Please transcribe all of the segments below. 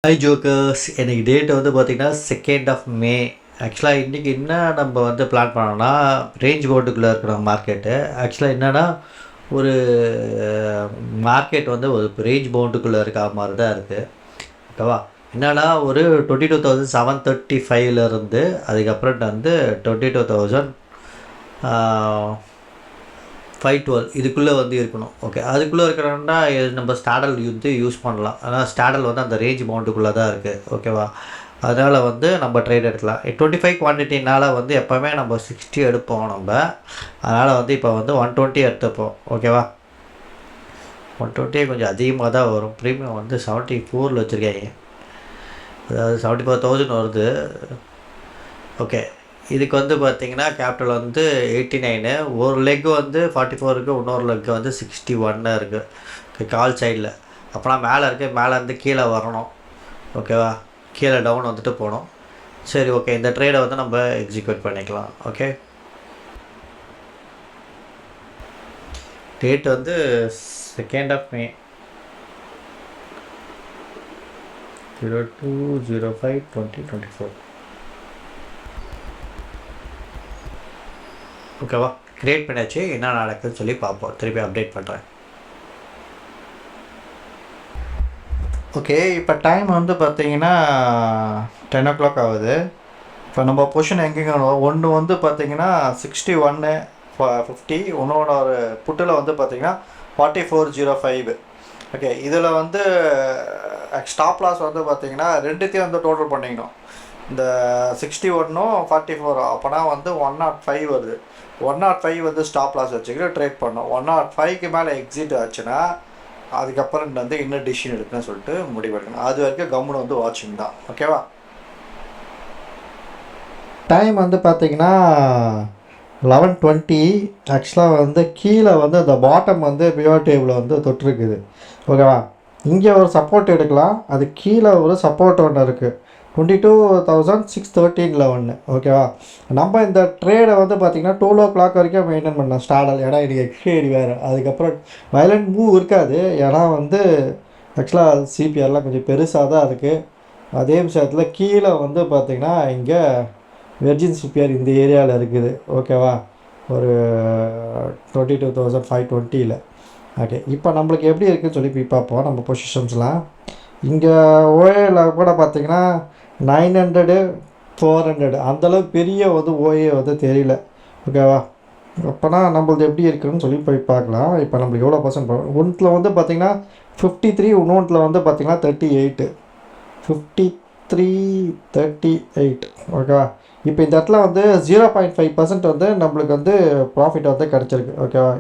Hi jokers, எனக்கு date வந்து பார்த்திங்கன்னா 2nd of May. ஆக்சுவலாக இன்றைக்கி என்ன நம்ம வந்து பிளான் பண்ணோன்னா, ரேஞ்ச் போர்டுக்குள்ளே இருக்கிற மார்க்கெட்டு ஆக்சுவலாக என்னென்னா ஒரு மார்க்கெட் வந்து ஒரு ரேஞ்ச் பவுண்டுக்குள்ளே இருக்க மாதிரி தான் இருக்குது. ஓகேவா? என்னென்னா ஒரு 22,735 அதுக்கப்புறம் வந்து 22,512 இதுக்குள்ளே வந்து இருக்கணும். ஓகே, அதுக்குள்ளே இருக்கிறோன்னா நம்ம ஸ்டாடல் வந்து யூஸ் பண்ணலாம். ஆனால் ஸ்டாடல் வந்து அந்த ரேஞ்ச் பவுண்டுக்குள்ளே தான் இருக்குது. ஓகேவா? அதனால் வந்து நம்ம ட்ரேட் எடுக்கலாம். 25 குவான்டிட்டினால் வந்து எப்போவுமே நம்ம 60 எடுப்போம் நம்ம. அதனால் வந்து இப்போ வந்து 120 எடுத்துப்போம். ஓகேவா? 120 கொஞ்சம் அதிகமாக தான் வரும். ப்ரீமியம் வந்து 74 வச்சுருக்கேன். அதாவது 74,000 வருது. ஓகே, இதுக்கு வந்து பார்த்திங்கன்னா கேபிட்டல் வந்து 89, ஒரு லெக் வந்து 44 இருக்குது, இன்னொரு லெக் வந்து 61 இருக்குது கால் சைடில். அப்போனா மேலே இருக்குது, மேலேருந்து கீழே வரணும். ஓகேவா? கீழே டவுன் வந்துட்டு போகணும். சரி, ஓகே, இந்த ட்ரேடை வந்து நம்ம எக்ஸிக்யூட் பண்ணிக்கலாம். ஓகே, டேட் வந்து 2nd of May 02/05/2024. ஓகேவா? க்ரியேட் பண்ணியாச்சு. என்ன நடக்குதுன்னு சொல்லி பார்ப்போம். திருப்பி அப்டேட் பண்ணுறேன். ஓகே, இப்போ டைம் வந்து பார்த்தீங்கன்னா 10 o'clock ஆகுது. இப்போ நம்ம பொசிஷன் எங்கேங்க ஒன்று வந்து பார்த்தீங்கன்னா 61 50, இன்னொன்று ஒரு புட்டில் வந்து பார்த்தீங்கன்னா 4405. ஓகே, இதில் வந்து ஸ்டாப் லாஸ் வந்து பார்த்தீங்கன்னா ரெண்டுத்தையும் வந்து டோட்டல் பண்ணிக்கணும். இந்த 61ம் 44, அப்போனா வந்து 105 வருது. 105 வந்து ஸ்டாப் லாஸ் வச்சுக்கிட்டு ட்ரேட் பண்ணோம். 105க்கு மேலே எக்ஸிட் ஆச்சுன்னா அதுக்கப்புறம் வந்து இன்னும் டிசிஷன் எடுக்கணும்னு சொல்லிட்டு முடிவெடுக்கணும். அது வரைக்கும் கவர்மெண்ட் வந்து வாட்சிங் தான். ஓகேவா? டைம் வந்து பார்த்தீங்கன்னா 11:20. ஆக்சுவலாக வந்து கீழே வந்து அந்த பாட்டம் வந்து பியர் டேபிள் வந்து தொட்டிருக்குது. ஓகேவா? இங்கே ஒரு சப்போர்ட் எடுக்கலாம். அது கீழே ஒரு சப்போர்ட் ஒன்று இருக்குது 22,613 ஒன்று. ஓகேவா? நம்ம இந்த ட்ரேடை வந்து பார்த்திங்கன்னா 12 o'clock வரைக்கும் மெயின்டைன் பண்ணோம் ஸ்டாடல். ஏன்னா எனக்கு எக்ஸ்பைரி வேறு. அதுக்கப்புறம் வயலண்ட் மூவ் இருக்காது. ஏன்னா வந்து ஆக்சுவலாக சிபிஆர்லாம் கொஞ்சம் பெருசாக தான் இருக்குது. அதே விஷயத்தில் கீழே வந்து பார்த்திங்கன்னா இங்கே வெர்ஜின் சிபிஆர் இந்த ஏரியாவில் இருக்குது. ஓகேவா? ஒரு 22,520. ஓகே, இப்போ நம்மளுக்கு எப்படி இருக்குதுன்னு சொல்லி போய் பார்ப்போம். நம்ம பொசிஷன்ஸ்லாம் இங்கே ஓஏல கூட பார்த்திங்கன்னா 900 400 அந்தளவுக்கு பெரிய வந்து ஓஏ வந்து தெரியல. ஓகேவா? அப்போனா நம்மளது எப்படி இருக்குதுன்னு சொல்லி போய் பார்க்கலாம். இப்போ நம்மளுக்கு எவ்வளோ பர்சன்ட் ஒன்றில் வந்து பார்த்திங்கன்னா 53, இன்னொன்றில் வந்து பார்த்திங்கன்னா 38. 53 38. ஓகேவா? இப்போ இந்த இடத்துல வந்து 0.5% வந்து நம்மளுக்கு வந்து ப்ராஃபிட் வந்து கிடச்சிருக்கு. ஓகேவா?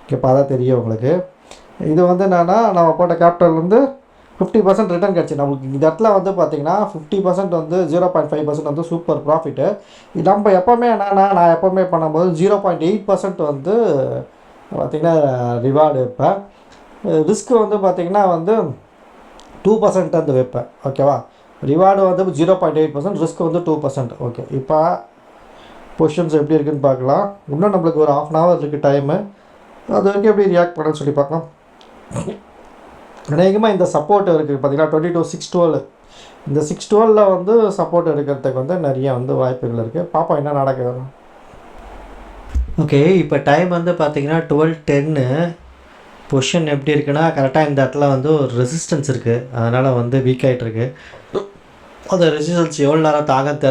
இங்கே பார்த்தா தெரியும் உங்களுக்கு. இது வந்து என்னென்னா நம்ம போட்ட கேபிட்டல் வந்து 50% ரிட்டர்ன் கிடச்சி நம்மளுக்கு. இந்த இடத்துல வந்து பார்த்திங்கன்னா 50% வந்து 0.5% வந்து சூப்பர் ப்ராஃபிட்டு. நம்ம எப்போவுமே என்னென்னா நான் எப்போவுமே பண்ணும்போது 0.8% வந்து பார்த்திங்கன்னா ரிவார்டு வைப்பேன். ரிஸ்க்கு வந்து பார்த்திங்கன்னா வந்து 2% வந்து வைப்பேன். ஓகேவா? ரிவார்டு வந்து 0.8%, ரிஸ்க் வந்து 2%. ஓகே, இப்போ பொசிஷன்ஸ் எப்படி இருக்குதுன்னு பார்க்கலாம். இன்னும் நம்மளுக்கு ஒரு 1/2 hour இருக்குது டைமு. அது வரைக்கும் எப்படி ரியாக்ட் பண்ணுன்னு சொல்லி பார்க்கலாம். அநேகமாக இந்த சப்போர்ட் இருக்குது பார்த்திங்கன்னா 22,612. இந்த 612 வந்து சப்போர்ட் எடுக்கிறதுக்கு வந்து நிறைய வந்து வாய்ப்புகள் இருக்குது. பார்ப்போம் என்ன நடக்குது. ஓகே, இப்போ டைம் வந்து பார்த்திங்கன்னா 12:10. பொசிஷன் எப்படி இருக்குன்னா கரெக்டாக இந்த இடத்துல வந்து ஒரு ரெசிஸ்டன்ஸ் இருக்குது. அதனால் வந்து வீக் ஆகிட்டுருக்கு. அந்த ரெசிஸ்டன்ஸ் எவ்வளோ நேரம் தாங்கன்னு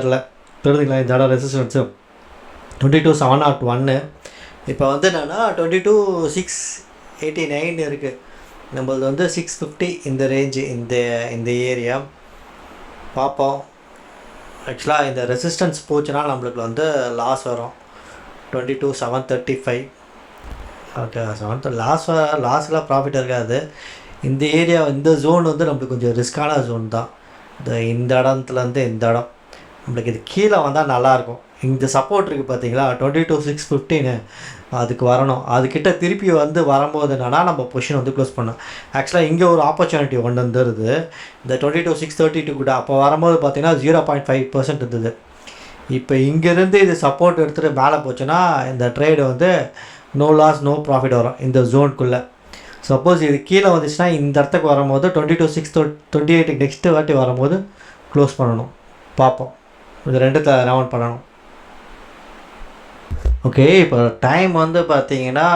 தெரியுதுங்களா? இந்த இடம் ரெசிஸ்டன்ஸு 22,701. இப்போ வந்து என்னென்னா 22,689 இருக்குது. நம்மளது வந்து 650 இந்த ரேஞ்சு, இந்த ஏரியா பார்ப்போம். ஆக்சுவலாக இந்த ரெசிஸ்டன்ஸ் போச்சுன்னா நம்மளுக்கு வந்து லாஸ் வரும் 22,735. ஓகே, லாஸ்லாம் ப்ராஃபிட் இருக்காது. இந்த ஏரியா இந்த ஜோன் வந்து நம்மளுக்கு கொஞ்சம் ரிஸ்க்கான ஜோன் தான். இந்த இடத்துலேருந்து இந்த இடம் நம்மளுக்கு இது கீழே வந்தால் நல்லாயிருக்கும். இந்த சப்போர்ட் இருக்குது பார்த்தீங்களா 22,615, அதுக்கு வரணும். அதுக்கிட்ட திருப்பி வந்து வரும்போது என்னென்னா நம்ம பொசிஷன் வந்து க்ளோஸ் பண்ணோம். ஆக்சுவலாக இங்கே ஒரு ஆப்பர்ச்சுனிட்டி ஒன்று வந்துடுது இந்த 22,632 கூட. அப்போ வரும்போது பார்த்திங்கன்னா 0.5% இருந்தது. இப்போ இங்கேருந்து இது சப்போர்ட் எடுத்துகிட்டு மேலே போச்சுன்னா இந்த ட்ரேடு வந்து நோ லாஸ் நோ ப்ராஃபிட் வரும் இந்த ஜோனுக்குள்ளே. சப்போஸ் இது கீழே வந்துச்சுன்னா இந்த இடத்துக்கு வரும்போது 22.6 28 நெக்ஸ்ட்டு வாட்டி வரும்போது க்ளோஸ் பண்ணணும். பார்ப்போம், இது ரெண்டுத்தில் ரவுண்ட் பண்ணணும். ஓகே, இப்போ டைம் வந்து பார்த்தீங்கன்னா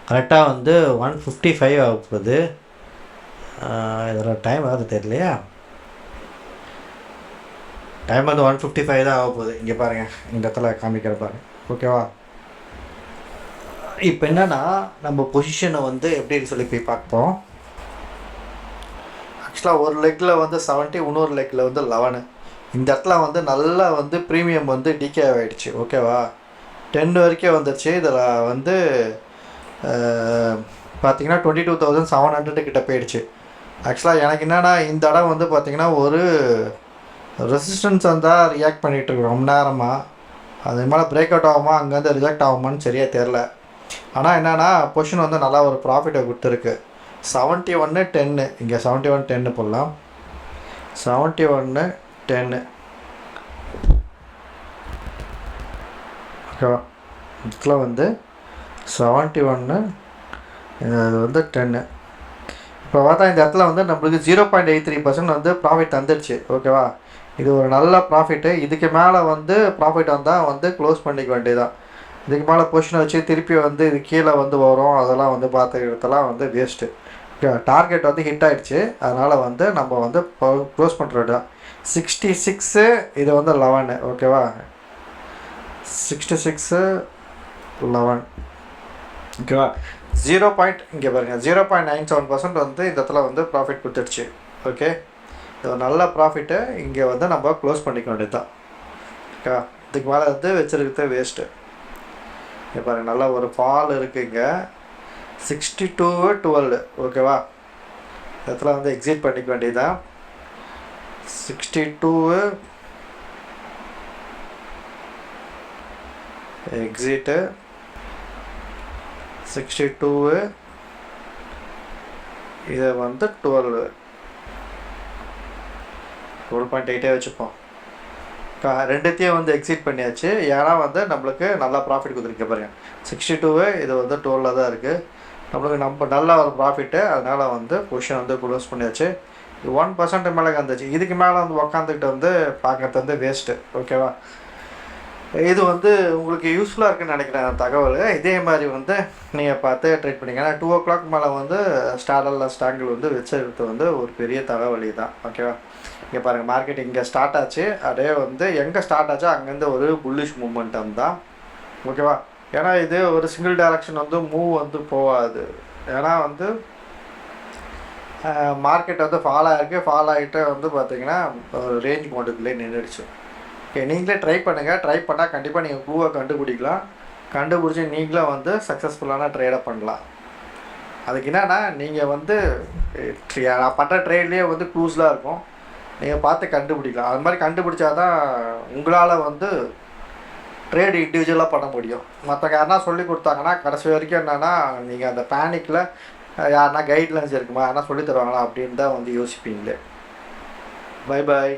கரெக்டாக வந்து 1:55 ஆக போகுது. இதில் டைம் ஆகுது தெரியலையா? டைம் வந்து 1:55 தான் ஆக போகுது. இங்கே பாருங்கள், இந்த இடத்துல காமிக்கிற பாருங்க. ஓகேவா? இப்போ என்னென்னா நம்ம பொசிஷனை வந்து எப்படின்னு சொல்லி போய் பார்ப்போம். ஆக்சுவலாக ஒரு லெக்கில் வந்து 70, இன்னொரு லெக்கில் வந்து 11. இந்த இடத்துல வந்து நல்லா வந்து ப்ரீமியம் வந்து டிகே ஆகிடுச்சு. ஓகேவா? 10 வரைக்கும் வந்துடுச்சு. இதில் வந்து பார்த்திங்கன்னா 22,700 கிட்ட போயிடுச்சு. ஆக்சுவலாக எனக்கு என்னென்னா இந்த இடம் வந்து பார்த்திங்கன்னா ஒரு ரெசிஸ்டன்ஸ் வந்தால் ரியாக்ட் பண்ணிகிட்ருக்கு ரொம்ப நேரமாக. அது மேலே பிரேக் அவுட் ஆகுமா, அங்கேருந்து ரிஜெக்ட் ஆகுமான்னு சரியாக தெரில. ஆனால் என்னென்னா பொசிஷன் வந்து நல்லா ஒரு ப்ராஃபிட்டை கொடுத்துருக்கு. 71.10, இங்கே 71.10 போடலாம். 71.10 ஓகேவா? இதில் வந்து 71 இது வந்து 10. இப்போ பார்த்தா இந்த இடத்துல வந்து நம்மளுக்கு 0.83% வந்து ப்ராஃபிட் வந்துடுச்சு. ஓகேவா? இது ஒரு நல்ல ப்ராஃபிட்டு. இதுக்கு மேலே வந்து ப்ராஃபிட் வந்தால் வந்து க்ளோஸ் பண்ணிக்க வேண்டியதான். இதுக்கு மேலே பொசிஷனை வச்சு திருப்பி வந்து இது கீழே வந்து வரும், அதெல்லாம் வந்து பார்த்துக்கிறதெல்லாம் வந்து வேஸ்ட்டு. ஓகே, டார்கெட் வந்து ஹிட் ஆகிடுச்சு. அதனால் வந்து நம்ம வந்து க்ளோஸ் பண்ணுறது தான். 66 இது வந்து 11. ஓகேவா? 66 11 ஓகேவா? இங்கே பாருங்கள் 0.97% வந்து இந்த இடத்துல வந்து ப்ராஃபிட் கொடுத்துடுச்சு. ஓகே, இது ஒரு நல்ல ப்ராஃபிட்டு. இங்கே வந்து நம்ம க்ளோஸ் பண்ணிக்க வேண்டியது தான். ஓகே, இதுக்கு மேலே வந்து வச்சுருக்கிறது வேஸ்ட்டு. இங்கே பாருங்கள், நல்லா ஒரு ஃபால் இருக்குது இங்கே 62.12. ஓகேவா? இந்த இடத்துல வந்து எக்ஸிட் பண்ணிக்க வேண்டியது தான். 62 எக்ஸிட்டு, 62 இதை வந்து 12.8 வச்சுப்போம். ரெண்டுத்தையும் வந்து எக்ஸிட் பண்ணியாச்சு. ஏன்னா வந்து நம்மளுக்கு நல்லா ப்ராஃபிட் கொடுத்துருக்க பாருங்க. 62 இது வந்து 12 தான் இருக்குது. நம்மளுக்கு நல்ல ஒரு ப்ராஃபிட்டு. அதனால் வந்து பொசிஷன் வந்து க்ளோஸ் பண்ணியாச்சு. 1% மேலே வந்துச்சு. இதுக்கு மேலே வந்து உக்காந்துக்கிட்டு வந்து பார்க்கறது வந்து வேஸ்ட்டு. ஓகேவா? இது வந்து உங்களுக்கு யூஸ்ஃபுல்லாக இருக்குன்னு நினைக்கிறேன் தகவல். இதே மாதிரி வந்து நீங்கள் பார்த்து ட்ரேட் பண்ணிங்க. ஏன்னா 2 o'clock மேலே வந்து ஸ்டாங்கிள் வந்து வச்சுருக்கிறது வந்து ஒரு பெரிய தகவலி தான். ஓகேவா? இங்கே பாருங்கள், மார்க்கெட் இங்கே ஸ்டார்ட் ஆச்சு. அதே வந்து எங்கே ஸ்டார்ட் ஆச்சோ அங்கேருந்து ஒரு புல்லிஷ் மூமெண்டம் தான். ஓகேவா? ஏன்னா இது ஒரு சிங்கிள் டைரக்ஷன் வந்து மூவ் வந்து போகாது. ஏன்னா வந்து மார்க்கெட் வந்து ஃபால் ஆகிட்டு வந்து பார்த்திங்கன்னா ஒரு ரேஞ்ச் மோட்டுக்குள்ளே நின்றுடுச்சு. ஓகே, நீங்களே ட்ரை பண்ணுங்கள். ட்ரை பண்ணால் கண்டிப்பாக நீங்கள் க்ளூவை கண்டுபிடிக்கலாம். கண்டுபிடிச்சி நீங்களும் வந்து சக்ஸஸ்ஃபுல்லான ட்ரேடை பண்ணலாம். அதுக்கு என்னென்னா நீங்கள் வந்து நான் பண்ணுற ட்ரேட்லேயே வந்து க்ளூஸ்லாம் இருக்கும், நீங்கள் பார்த்து கண்டுபிடிக்கலாம். அது மாதிரி கண்டுபிடிச்சா தான் உங்களால் வந்து ட்ரேடு இண்டிவிஜுவலாக பண்ண முடியும். மற்றவங்க யாருனா சொல்லி கொடுத்தாங்கன்னா கடைசி வரைக்கும் என்னென்னா நீங்கள் அந்த பேனிக்கில் யாருனா கைட்லைன்ஸ் இருக்குமா, யாருனா சொல்லி தருவாங்களா அப்படின்னு தான் வந்து யோசிப்பீங்களே. Bye bye.